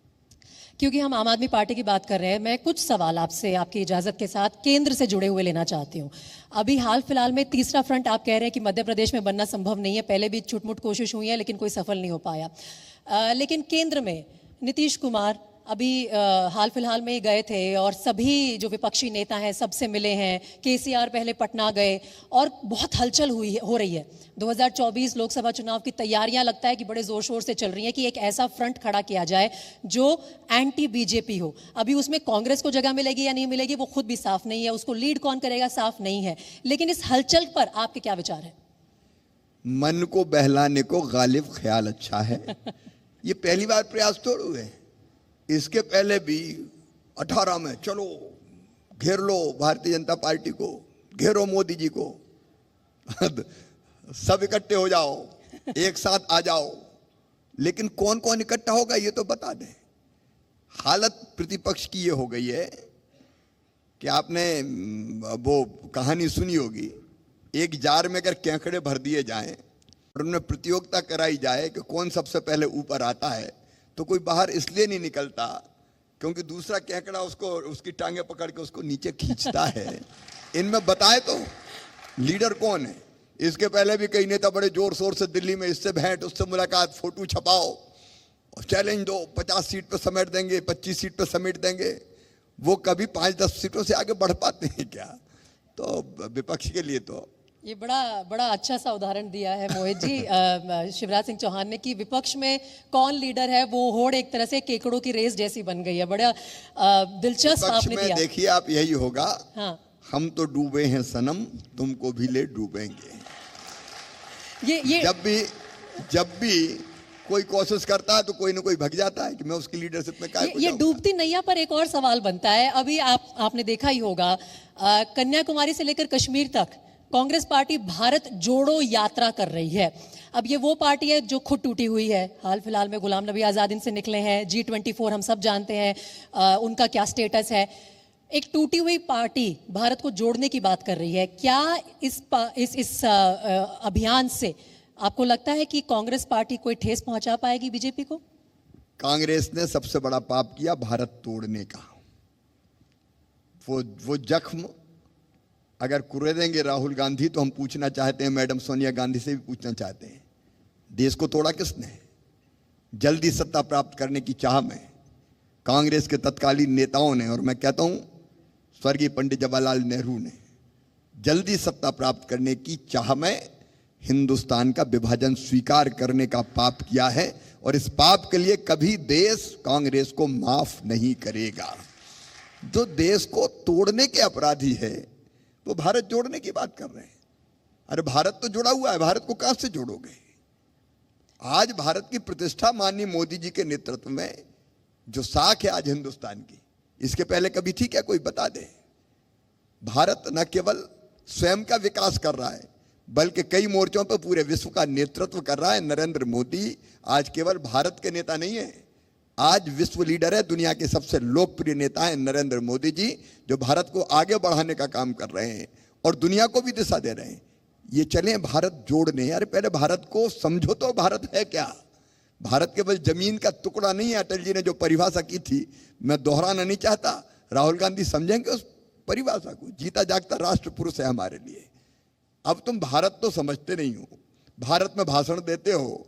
क्योंकि हम आम आदमी पार्टी की बात कर रहे हैं, मैं कुछ सवाल आपसे आपकी इजाजत के साथ केंद्र से जुड़े हुए लेना चाहती हूँ। अभी हाल फिलहाल में तीसरा फ्रंट आप कह रहे हैं कि मध्य प्रदेश में बनना संभव नहीं है। पहले भी छुटमुट कोशिश हुई है लेकिन कोई सफल नहीं हो पाया। लेकिन केंद्र में नीतीश कुमार अभी हाल फिलहाल में गए थे और सभी जो विपक्षी नेता हैं सबसे मिले हैं। केसीआर पहले पटना गए और बहुत हलचल हो रही है। 2024 लोकसभा चुनाव की तैयारियां लगता है कि बड़े जोर शोर से चल रही हैं कि एक ऐसा फ्रंट खड़ा किया जाए जो एंटी बीजेपी हो। अभी उसमें कांग्रेस को जगह मिलेगी या नहीं मिलेगी वो खुद भी साफ नहीं है, उसको लीड कौन करेगा साफ नहीं है। लेकिन इस हलचल पर आपके क्या विचार है? मन को बहलाने को गालिब ख्याल अच्छा है। ये पहली बार प्रयास थोड़े हुए, इसके पहले भी 18 में चलो घेर लो भारतीय जनता पार्टी को, घेरो मोदी जी को, सब इकट्ठे हो जाओ, एक साथ आ जाओ। लेकिन कौन कौन इकट्ठा होगा ये तो बता दें। हालत प्रतिपक्ष की ये हो गई है कि आपने वो कहानी सुनी होगी, एक जार में अगर केकड़े भर दिए जाएं और उनमें प्रतियोगिता कराई जाए कि कौन सबसे पहले ऊपर आता है, तो कोई बाहर इसलिए नहीं निकलता क्योंकि दूसरा केकड़ा उसको उसकी टांगे पकड़ के उसको नीचे खींचता है। इनमें बताए तो लीडर कौन है। इसके पहले भी कई नेता बड़े जोर शोर से दिल्ली में इससे भेंट उससे मुलाकात, फोटो छपाओ और चैलेंज दो, 50 सीट पे समेट देंगे, 25 सीट पे समेट देंगे। वो कभी 5-10 सीटों से आगे बढ़ पाते हैं क्या? तो विपक्ष के लिए तो ये बड़ा अच्छा सा उदाहरण दिया है मोहित जी शिवराज सिंह चौहान ने कि विपक्ष में कौन लीडर है, वो होड़ एक तरह से केकड़ों की रेस जैसी बन गई है। बड़ा दिलचस्प आपने दिया। देखिए आप, यही होगा। हाँ, हम तो डूबे हैं सनम, तुमको भी ले डूबेंगे। ये जब भी कोई कोशिश करता है तो कोई ना कोई भग जाता है कि मैं उसकी लीडरशिप में काय ये डूबती नैया पर एक और सवाल बनता है। अभी आपने देखा ही होगा कन्याकुमारी से लेकर कश्मीर तक कांग्रेस पार्टी भारत जोड़ो यात्रा कर रही है। अब ये वो पार्टी है जो खुद टूटी हुई है। हाल फिलहाल में गुलाम नबी आजाद इनसे निकले हैं। G24 हम सब जानते हैं उनका क्या स्टेटस है। एक टूटी हुई पार्टी भारत को जोड़ने की बात कर रही है। क्या इस अभियान से आपको लगता है कि कांग्रेस पार्टी कोई ठेस पहुंचा पाएगी बीजेपी को? कांग्रेस ने सबसे बड़ा पाप किया भारत तोड़ने का। वो जख्म अगर कुरेदेंगे राहुल गांधी तो हम पूछना चाहते हैं, मैडम सोनिया गांधी से भी पूछना चाहते हैं, देश को तोड़ा किसने? जल्दी सत्ता प्राप्त करने की चाह में कांग्रेस के तत्कालीन नेताओं ने, और मैं कहता हूं स्वर्गीय पंडित जवाहरलाल नेहरू ने, जल्दी सत्ता प्राप्त करने की चाह में हिंदुस्तान का विभाजन स्वीकार करने का पाप किया है। और इस पाप के लिए कभी देश कांग्रेस को माफ नहीं करेगा। जो देश को तोड़ने के अपराधी है वो भारत जोड़ने की बात कर रहे हैं। अरे भारत तो जुड़ा हुआ है, भारत को कहां से जोड़ोगे? आज भारत की प्रतिष्ठा माननीय मोदी जी के नेतृत्व में जो साख है आज हिंदुस्तान की, इसके पहले कभी थी क्या? कोई बता दे। भारत न केवल स्वयं का विकास कर रहा है बल्कि कई मोर्चों पर पूरे विश्व का नेतृत्व कर रहा है। नरेंद्र मोदी आज केवल भारत के नेता नहीं है, आज विश्व लीडर है। दुनिया के सबसे लोकप्रिय नेता हैं नरेंद्र मोदी जी, जो भारत को आगे बढ़ाने का काम कर रहे हैं और दुनिया को भी दिशा दे रहे हैं। ये चलें भारत जोड़ने। अरे पहले भारत को समझो तो भारत है क्या? भारत केवल जमीन का टुकड़ा नहीं है। अटल जी ने जो परिभाषा की थी, मैं दोहराना नहीं चाहता, राहुल गांधी समझेंगे उस परिभाषा को। जीता जागता राष्ट्र पुरुष है हमारे लिए। अब तुम भारत तो समझते नहीं हो, भारत में भाषण देते हो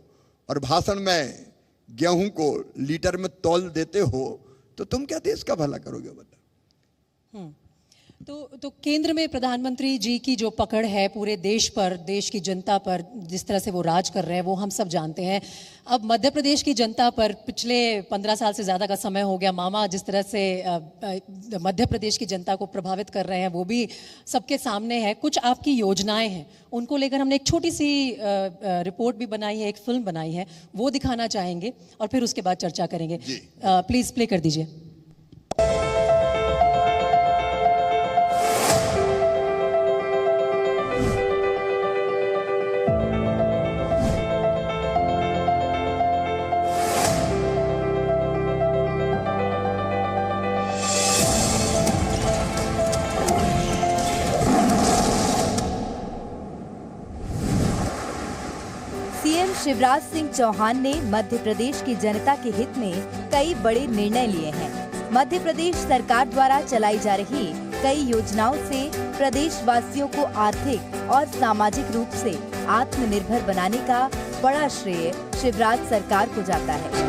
और भाषण में गेहूं को लीटर में तौल देते हो, तो तुम क्या देश का भला करोगे? बता। तो केंद्र में प्रधानमंत्री जी की जो पकड़ है पूरे देश पर, देश की जनता पर, जिस तरह से वो राज कर रहे हैं वो हम सब जानते हैं। अब मध्य प्रदेश की जनता पर पिछले 15 साल से ज़्यादा का समय हो गया, मामा जिस तरह से मध्य प्रदेश की जनता को प्रभावित कर रहे हैं वो भी सबके सामने है। कुछ आपकी योजनाएं हैं, उनको लेकर हमने एक छोटी सी रिपोर्ट भी बनाई है, एक फिल्म बनाई है, वो दिखाना चाहेंगे और फिर उसके बाद चर्चा करेंगे। प्लीज़ प्ले कर दीजिए। सीएम शिवराज सिंह चौहान ने मध्य प्रदेश की जनता के हित में कई बड़े निर्णय लिए हैं। मध्य प्रदेश सरकार द्वारा चलाई जा रही कई योजनाओं से प्रदेशवासियों को आर्थिक और सामाजिक रूप से आत्मनिर्भर बनाने का बड़ा श्रेय शिवराज सरकार को जाता है।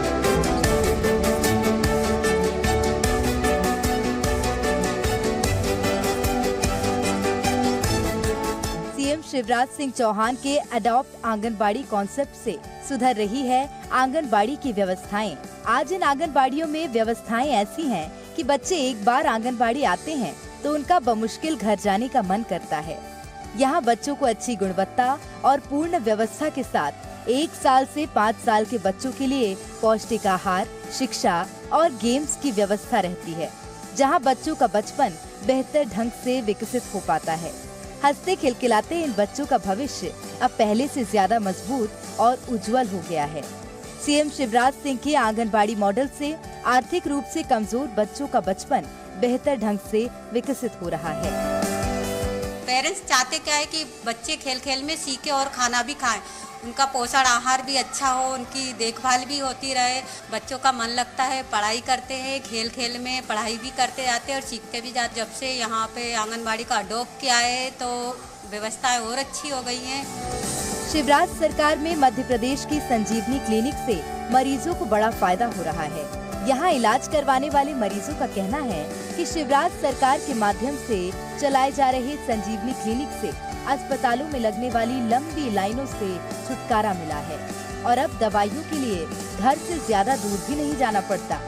सीएम शिवराज सिंह चौहान के अडॉप्ट आंगनबाड़ी कॉन्सेप्ट से सुधर रही है आंगनबाड़ी की व्यवस्थाएं। आज इन आंगनबाड़ियों में व्यवस्थाएं ऐसी हैं कि बच्चे एक बार आंगनबाड़ी आते हैं तो उनका बमुश्किल घर जाने का मन करता है। यहाँ बच्चों को अच्छी गुणवत्ता और पूर्ण व्यवस्था के साथ 1 साल से 5 साल के बच्चों के लिए पौष्टिक आहार, शिक्षा और गेम्स की व्यवस्था रहती है, जहाँ बच्चों का बचपन बेहतर ढंग से विकसित हो पाता है। हंसते खिलखिलाते इन बच्चों का भविष्य अब पहले से ज्यादा मजबूत और उज्जवल हो गया है। सीएम शिवराज सिंह के आंगनबाड़ी मॉडल से आर्थिक रूप से कमजोर बच्चों का बचपन बेहतर ढंग से विकसित हो रहा है। पेरेंट्स चाहते क्या है कि बच्चे खेल खेल में सीखे और खाना भी खाएं, उनका पोषण आहार भी अच्छा हो, उनकी देखभाल भी होती रहे, बच्चों का मन लगता है, पढ़ाई करते हैं, खेल खेल में पढ़ाई भी करते जाते हैं और सीखते भी जाते। जब से यहाँ पे आंगनबाड़ी का अडॉप्ट किया है तो व्यवस्थाएं और अच्छी हो गई हैं। शिवराज सरकार में मध्य प्रदेश की संजीवनी क्लिनिक से मरीजों को बड़ा फायदा हो रहा है। यहाँ इलाज करवाने वाले मरीजों का कहना है कि शिवराज सरकार के माध्यम से चलाए जा रहे संजीवनी क्लिनिक से अस्पतालों में लगने वाली लंबी लाइनों से छुटकारा मिला है और अब दवाइयों के लिए घर से ज्यादा दूर भी नहीं जाना पड़ता।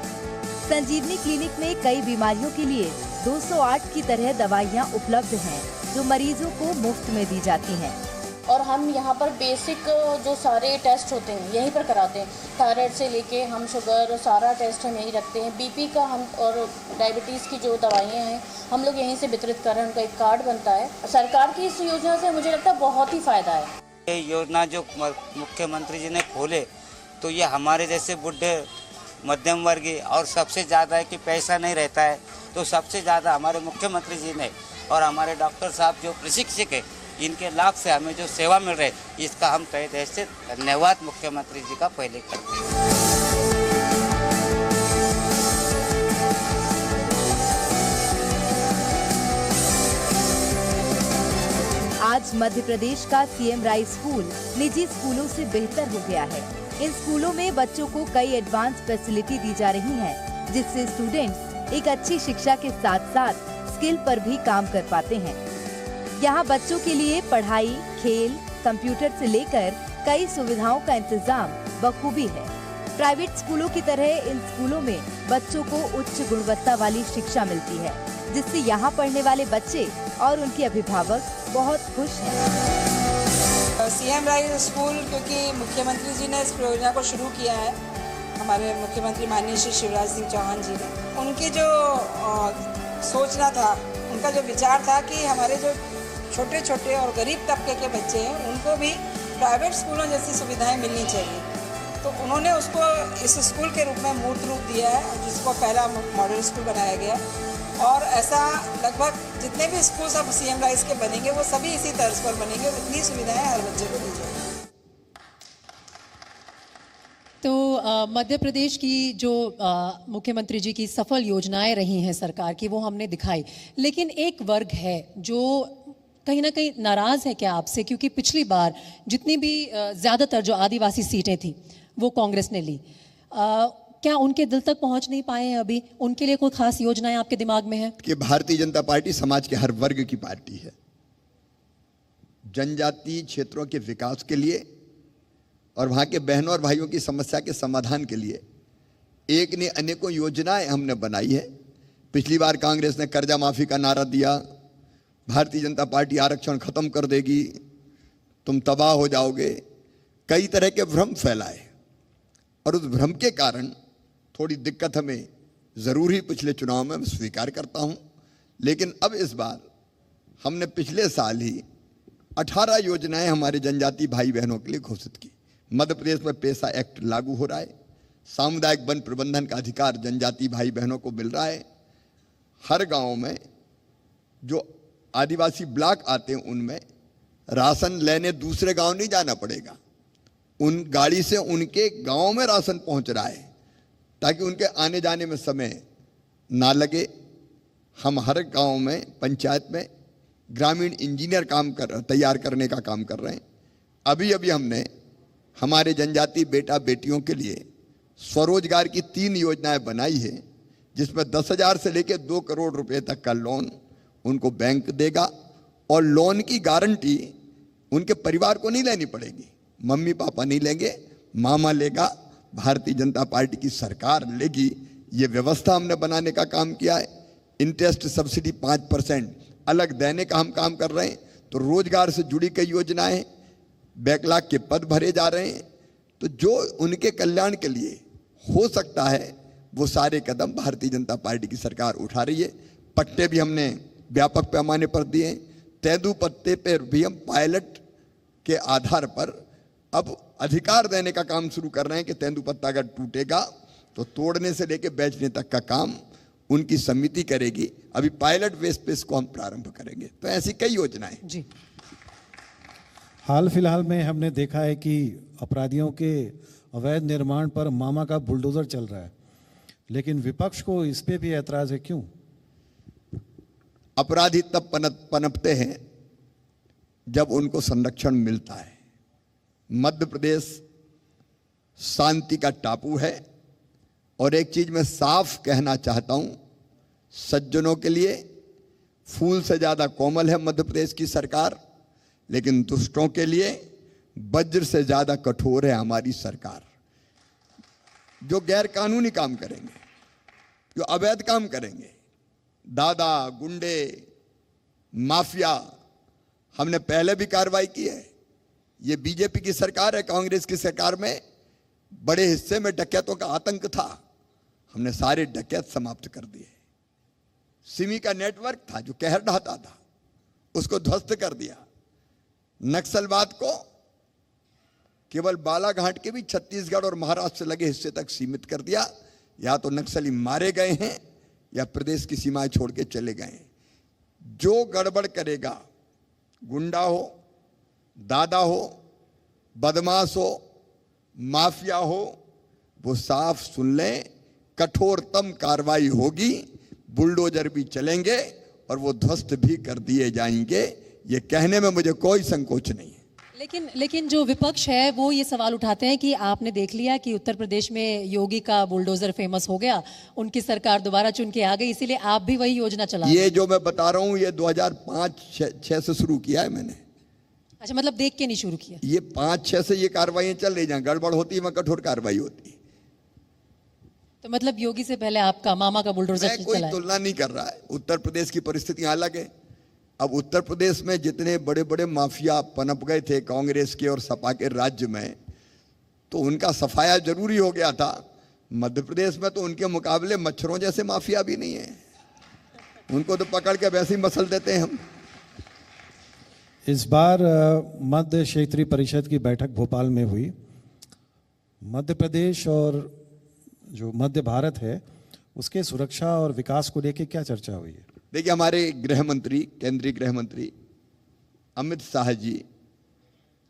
संजीवनी क्लिनिक में कई बीमारियों के लिए 208 की तरह दवाइयाँ उपलब्ध हैं, जो मरीजों को मुफ्त में दी जाती हैं। और हम यहाँ पर बेसिक जो सारे टेस्ट होते हैं यहीं पर कराते हैं। थायराइड से लेके हम शुगर सारा टेस्ट हम यहीं रखते हैं। बीपी का हम और डायबिटीज़ की जो दवाइयाँ हैं हम लोग यहीं से वितरित कर रहे हैं। उनका एक कार्ड बनता है। सरकार की इस योजना से मुझे लगता है बहुत ही फ़ायदा है। ये योजना जो मुख्यमंत्री जी ने खोले तो ये हमारे जैसे बुढ़े मध्यम वर्गीय और सबसे ज़्यादा है कि पैसा नहीं रहता है, तो सबसे ज़्यादा हमारे मुख्यमंत्री जी ने और हमारे डॉक्टर साहब जो प्रशिक्षक है इनके लाभ से हमें जो सेवा मिल रही है इसका हम तहे दिल से धन्यवाद मुख्यमंत्री जी का पहले करते हैं। आज मध्य प्रदेश का सीएम राय स्कूल निजी स्कूलों से बेहतर हो गया है। इन स्कूलों में बच्चों को कई एडवांस फैसिलिटी दी जा रही हैं, जिससे स्टूडेंट्स एक अच्छी शिक्षा के साथ साथ स्किल पर भी काम कर पाते हैं। यहाँ बच्चों के लिए पढ़ाई, खेल, कंप्यूटर से लेकर कई सुविधाओं का इंतजाम बखूबी है। प्राइवेट स्कूलों की तरह इन स्कूलों में बच्चों को उच्च गुणवत्ता वाली शिक्षा मिलती है, जिससे यहाँ पढ़ने वाले बच्चे और उनके अभिभावक बहुत खुश हैं। सीएम राय स्कूल, क्योंकि मुख्यमंत्री जी ने इस योजना को शुरू किया है, हमारे मुख्यमंत्री माननीय श्री शिवराज सिंह चौहान जी ने, उनकी जो सोचना था, उनका जो विचार था कि हमारे जो छोटे छोटे और गरीब तबके के बच्चे हैं उनको भी प्राइवेट स्कूलों जैसी सुविधाएं मिलनी चाहिए, तो उन्होंने उसको इस स्कूल के रूप में मूर्त रूप दिया है, जिसको पहला मॉडल स्कूल बनाया गया। और ऐसा लगभग जितने भी स्कूल अब सीएम राइस के बनेंगे वो सभी इसी तर्ज पर बनेंगे और इतनी सुविधाएं हर बच्चे को दी जाएगी। तो मध्य प्रदेश की जो मुख्यमंत्री जी की सफल योजनाएं रही हैं सरकार की, वो हमने दिखाई, लेकिन एक वर्ग है जो कहीं ना कहीं नाराज है क्या आपसे, क्योंकि पिछली बार जितनी भी ज्यादातर जो आदिवासी सीटें थी वो कांग्रेस ने ली, क्या उनके दिल तक पहुंच नहीं पाए हैं अभी? उनके लिए कोई खास योजनाएं आपके दिमाग में है? कि भारतीय जनता पार्टी समाज के हर वर्ग की पार्टी है। जनजातीय क्षेत्रों के विकास के लिए और वहां के बहनों और भाइयों की समस्या के समाधान के लिए एक ने अनेकों योजनाएं हमने बनाई है। पिछली बार कांग्रेस ने कर्जा माफी का नारा दिया, भारतीय जनता पार्टी आरक्षण खत्म कर देगी, तुम तबाह हो जाओगे, कई तरह के भ्रम फैलाए और उस भ्रम के कारण थोड़ी दिक्कत हमें जरूर ही पिछले चुनाव में स्वीकार करता हूं, लेकिन अब इस बार हमने पिछले साल ही 18 योजनाएं हमारे जनजातीय भाई बहनों के लिए घोषित की। मध्य प्रदेश में पेशा एक्ट लागू हो रहा है, सामुदायिक वन प्रबंधन का अधिकार जनजातीय भाई बहनों को मिल रहा है। हर गांव में जो आदिवासी ब्लॉक आते हैं उनमें राशन लेने दूसरे गांव नहीं जाना पड़ेगा, उन गाड़ी से उनके गांव में राशन पहुंच रहा है ताकि उनके आने जाने में समय ना लगे। हम हर गांव में पंचायत में ग्रामीण इंजीनियर तैयार करने का काम कर रहे हैं। अभी अभी हमने हमारे जनजातीय बेटा बेटियों के लिए स्वरोजगार की 3 योजनाएं बनाई है, जिसमें 10,000 से लेकर 2 करोड़ रुपए तक का लोन उनको बैंक देगा और लोन की गारंटी उनके परिवार को नहीं लेनी पड़ेगी, मम्मी पापा नहीं लेंगे, मामा लेगा, भारतीय जनता पार्टी की सरकार लेगी। ये व्यवस्था हमने बनाने का काम किया है। इंटरेस्ट सब्सिडी 5% अलग देने का हम काम कर रहे हैं। तो रोजगार से जुड़ी कई योजनाएं, बैकलॉग के पद भरे जा रहे हैं। तो जो उनके कल्याण के लिए हो सकता है वो सारे कदम भारतीय जनता पार्टी की सरकार उठा रही है। पट्टे भी हमने व्यापक पैमाने पर दिए। तेंदू पत्ते पर भी हम पायलट के आधार पर अब अधिकार देने का काम शुरू कर रहे हैं कि तेंदू पत्ता अगर टूटेगा तो तोड़ने से लेकर बेचने तक का काम उनकी समिति करेगी। अभी पायलट बेस पे इसको हम प्रारंभ करेंगे। तो ऐसी कई योजनाएं जी हाल फिलहाल में हमने देखा है कि अपराधियों के अवैध निर्माण पर मामा का बुलडोजर चल रहा है, लेकिन विपक्ष को इस पे भी ऐतराज है, क्यों? अपराधी तब पनपते हैं जब उनको संरक्षण मिलता है। मध्य प्रदेश शांति का टापू है, और एक चीज मैं साफ कहना चाहता हूं सज्जनों के लिए, फूल से ज्यादा कोमल है मध्य प्रदेश की सरकार, लेकिन दुष्टों के लिए वज्र से ज्यादा कठोर है हमारी सरकार। जो गैर कानूनी काम करेंगे, जो अवैध काम करेंगे, दादा गुंडे माफिया, हमने पहले भी कार्रवाई की है। ये बीजेपी की सरकार है, कांग्रेस की सरकार में बड़े हिस्से में डकैतों का आतंक था, हमने सारे डकैत समाप्त कर दिए। सिमी का नेटवर्क था जो कहर ढाता था, उसको ध्वस्त कर दिया। नक्सलवाद को केवल बालाघाट के भी छत्तीसगढ़ और महाराष्ट्र से लगे हिस्से तक सीमित कर दिया। या तो नक्सली मारे गए हैं या प्रदेश की सीमाएं छोड़ के चले गए हैं। जो गड़बड़ करेगा, गुंडा हो, दादा हो, बदमाश हो, माफिया हो, वो साफ सुन लें, कठोरतम कार्रवाई होगी, बुलडोजर भी चलेंगे और वो ध्वस्त भी कर दिए जाएंगे। ये कहने में मुझे कोई संकोच नहीं है। लेकिन जो विपक्ष है वो ये सवाल उठाते हैं कि आपने देख लिया कि उत्तर प्रदेश में योगी का बुलडोजर फेमस हो गया, उनकी सरकार दोबारा चुन के आ गई, इसीलिए आप भी वही योजना चला। ये जो मैं बता रहा हूं ये 2005-6 से शुरू किया है मैंने। अच्छा, मतलब देख के नहीं शुरू किया? ये 5-6 से ये कार्रवाई चल रही, जहां गड़बड़ होती है वहां कठोर कार्रवाई होती है। तो मतलब योगी से पहले आपका मामा का बुलडोजर चला है? कोई तुलना नहीं कर रहा है, उत्तर प्रदेश की परिस्थितियां अलग है। अब उत्तर प्रदेश में जितने बड़े बड़े माफिया पनप गए थे कांग्रेस के और सपा के राज्य में, तो उनका सफाया जरूरी हो गया था। मध्य प्रदेश में तो उनके मुकाबले मच्छरों जैसे माफिया भी नहीं है, उनको तो पकड़ के वैसे ही मसल देते हैं हम। इस बार मध्य क्षेत्रीय परिषद की बैठक भोपाल में हुई। मध्य प्रदेश और जो मध्य भारत है उसके सुरक्षा और विकास को लेकर क्या चर्चा हुई है? देखिए, हमारे गृह मंत्री, केंद्रीय गृह मंत्री अमित शाह जी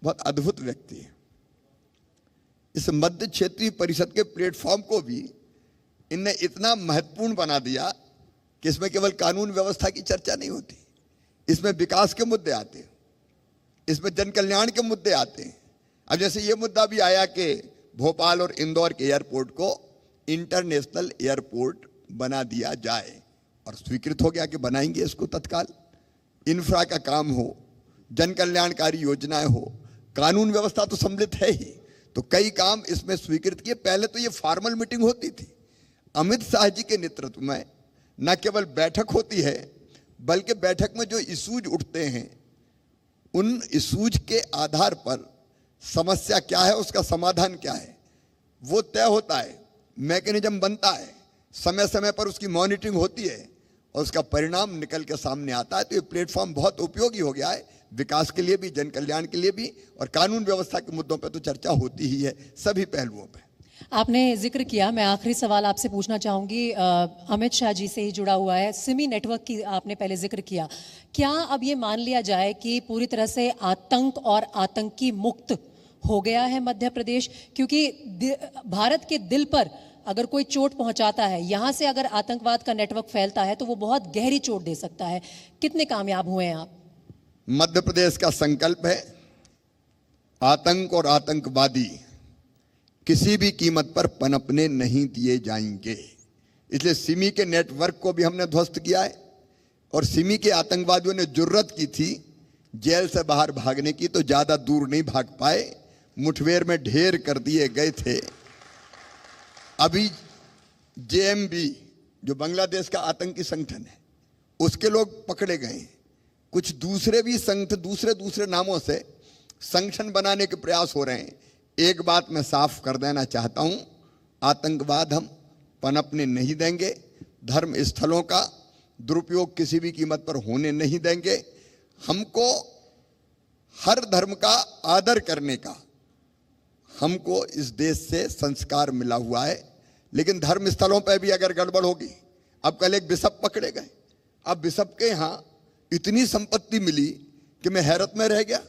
बहुत अद्भुत व्यक्ति हैं। इस मध्य क्षेत्रीय परिषद के प्लेटफॉर्म को भी इनने इतना महत्वपूर्ण बना दिया कि इसमें केवल कानून व्यवस्था की चर्चा नहीं होती, इसमें विकास के मुद्दे आते हैं, इसमें जन कल्याण के मुद्दे आते हैं। अब जैसे ये मुद्दा भी आया कि भोपाल और इंदौर के एयरपोर्ट को इंटरनेशनल एयरपोर्ट बना दिया जाए, और स्वीकृत हो गया कि बनाएंगे इसको तत्काल। इंफ्रा का काम हो, जन कल्याणकारी योजनाएं हो, कानून व्यवस्था तो सम्मिलित है ही, तो कई काम इसमें स्वीकृत किए। पहले तो ये फॉर्मल मीटिंग होती थी, अमित शाह जी के नेतृत्व में न केवल बैठक होती है, बल्कि बैठक में जो इशूज उठते हैं उन इशूज के आधार पर समस्या क्या है, उसका समाधान क्या है, वो तय होता है, मैकेनिज्म बनता है, समय समय पर उसकी मॉनिटरिंग होती है और उसका परिणाम निकल के सामने आता है। तो ये प्लेटफॉर्म बहुत उपयोगी हो गया है, विकास के लिए भी, जन कल्याण के लिए भी, और कानून व्यवस्था के मुद्दों पर तो चर्चा होती ही है, सभी पहलुओं पर। आपने जिक्र किया, मैं आखिरी सवाल आपसे पूछना चाहूंगी, अमित शाह जी से ही जुड़ा हुआ है। सिमी नेटवर्क की आपने पहले जिक्र किया, क्या अब ये मान लिया जाए कि पूरी तरह से आतंक और आतंकी मुक्त हो गया है मध्य प्रदेश? क्योंकि भारत के दिल पर अगर कोई चोट पहुंचाता है, यहां से अगर आतंकवाद का नेटवर्क फैलता है तो वो बहुत गहरी चोट दे सकता है। कितने कामयाब हुए हैं आप? मध्य प्रदेश का संकल्प है आतंक और आतंकवादी किसी भी कीमत पर पनपने नहीं दिए जाएंगे। इसलिए सिमी के नेटवर्क को भी हमने ध्वस्त किया है, और सिमी के आतंकवादियों ने जुर्रत की थी जेल से बाहर भागने की, तो ज्यादा दूर नहीं भाग पाए, मुठभेड़ में ढेर कर दिए गए थे। अभी JMB जो बांग्लादेश का आतंकी संगठन है, उसके लोग पकड़े गए। कुछ दूसरे भी संगठन दूसरे नामों से संगठन बनाने के प्रयास हो रहे हैं। एक बात मैं साफ कर देना चाहता हूं, आतंकवाद हम पनपने नहीं देंगे, धर्म स्थलों का दुरुपयोग किसी भी कीमत पर होने नहीं देंगे। हमको हर धर्म का आदर करने का हमको इस देश से संस्कार मिला हुआ है, लेकिन धर्म स्थलों पर भी अगर गड़बड़ होगी, अब कल एक बिशप पकड़े गए, अब बिशप के यहाँ इतनी संपत्ति मिली कि मैं हैरत में रह गया।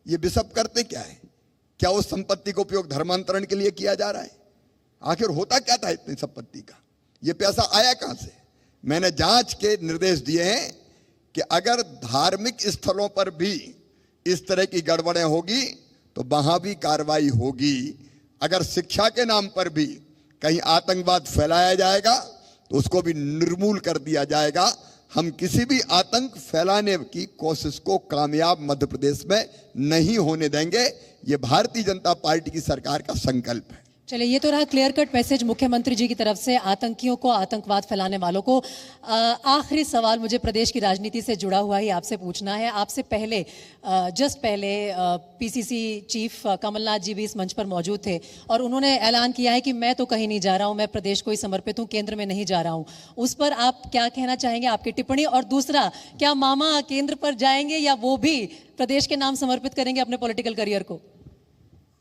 ये बिशप करते क्या है? क्या उस संपत्ति का उपयोग धर्मांतरण के लिए किया जा रहा है? आखिर होता क्या था इतनी संपत्ति का? ये पैसा आया कहां से? मैंने जांच के निर्देश दिए हैं कि अगर धार्मिक स्थलों पर भी इस तरह की गड़बड़ें होगी तो वहां भी कार्रवाई होगी। अगर शिक्षा के नाम पर भी कहीं आतंकवाद फैलाया जाएगा तो उसको भी निर्मूल कर दिया जाएगा। हम किसी भी आतंक फैलाने की कोशिश को कामयाब मध्य प्रदेश में नहीं होने देंगे। ये भारतीय जनता पार्टी की सरकार का संकल्प है। चलिए, ये तो रहा क्लियर कट मैसेज मुख्यमंत्री जी की तरफ से आतंकियों को, आतंकवाद फैलाने वालों को। आखिरी सवाल मुझे प्रदेश की राजनीति से जुड़ा हुआ ही आपसे पूछना है। आपसे पहले जस्ट पहले पीसीसी चीफ कमलनाथ जी भी इस मंच पर मौजूद थे और उन्होंने ऐलान किया है कि मैं तो कहीं नहीं जा रहा हूं, मैं प्रदेश को ही समर्पित हूं, केंद्र में नहीं जा रहा हूं। उस पर आप क्या कहना चाहेंगे, आपकी टिप्पणी? और दूसरा, क्या मामा केंद्र पर जाएंगे या वो भी प्रदेश के नाम समर्पित करेंगे अपने पॉलिटिकल करियर को?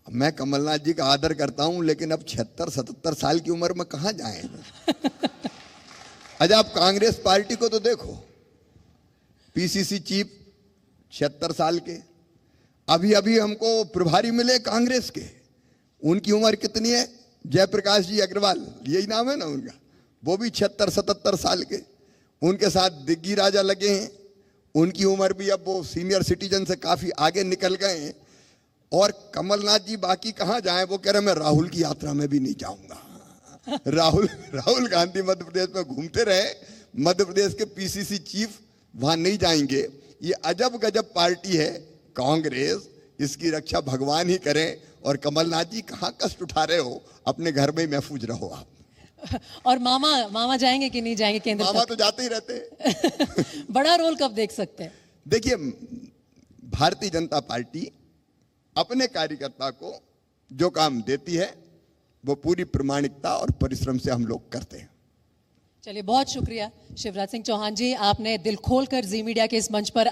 मैं कमलनाथ जी का आदर करता हूं, लेकिन अब 76-77 साल की उम्र में कहां जाएं? अच्छा, आप कांग्रेस पार्टी को तो देखो, पीसीसी चीफ 76 साल के, अभी अभी हमको प्रभारी मिले कांग्रेस के, उनकी उम्र कितनी है? जयप्रकाश जी अग्रवाल, यही नाम है ना उनका, वो भी 76-77 साल के। उनके साथ दिग्गी राजा लगे हैं, उनकी उम्र भी अब वो सीनियर सिटीजन से काफी आगे निकल गए हैं। और कमलनाथ जी बाकी कहां जाएं? वो कह रहे मैं राहुल की यात्रा में भी नहीं जाऊंगा। राहुल गांधी मध्य प्रदेश में घूमते रहे, मध्य प्रदेश के पीसीसी चीफ वहां नहीं जाएंगे। ये अजब गजब पार्टी है कांग्रेस, इसकी रक्षा भगवान ही करें। और कमलनाथ जी कहां कष्ट उठा रहे हो, अपने घर में ही महफूज रहो आप। और मामा जाएंगे कि नहीं जाएंगे केंद्र? मामा तो जाते ही रहते। बड़ा रोल कब देख सकते हैं? देखिए, भारतीय जनता पार्टी अपने कार्यकर्ता को जो काम देती है वो पूरी प्रामाणिकता और परिश्रम से हम लोग करते हैं। चलिए, बहुत शुक्रिया शिवराज सिंह चौहान जी, आपने दिल खोलकर जी मीडिया के इस मंच पर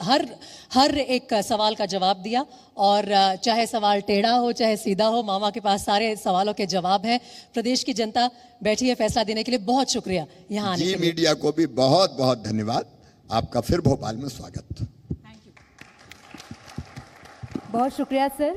हर एक सवाल का जवाब दिया। और चाहे सवाल टेढ़ा हो चाहे सीधा हो, मामा के पास सारे सवालों के जवाब हैं। प्रदेश की जनता बैठी है फैसला देने के लिए। बहुत शुक्रिया यहाँ आने के लिए। जी मीडिया को भी बहुत बहुत धन्यवाद। आपका फिर भोपाल में स्वागत। बहुत शुक्रिया सर।